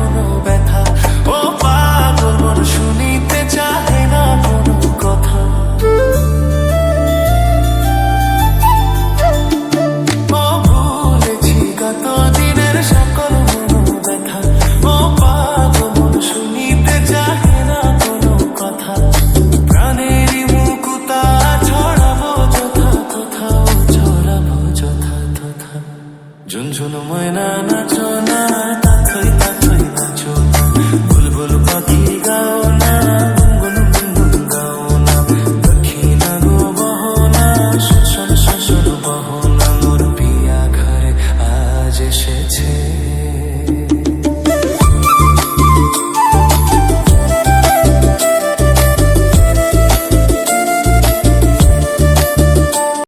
কোনো ব্যথা। ও পাগল মন শুনিতে চাহে না কোনো কথা। ও ভুলেছি গত দিনের সকল ব্যথা। ও পাগল মন শুনিতে চাহে না কোনো কথা। প্রাণেরই মুকুতা ছড়াবো যথা কোথাও, ছড়াবো যথা তথা। ঝুনঝুন ময়না নাচো না, তাথই তাথই নাচো না। বুলবুল পাখি গাও না, গুনগুন গুনগুন গাও না। দক্ষিণা গো বহো না, শোষণ শোষণ বহো না। মোর পিয়া ঘরে আজ এসেছে।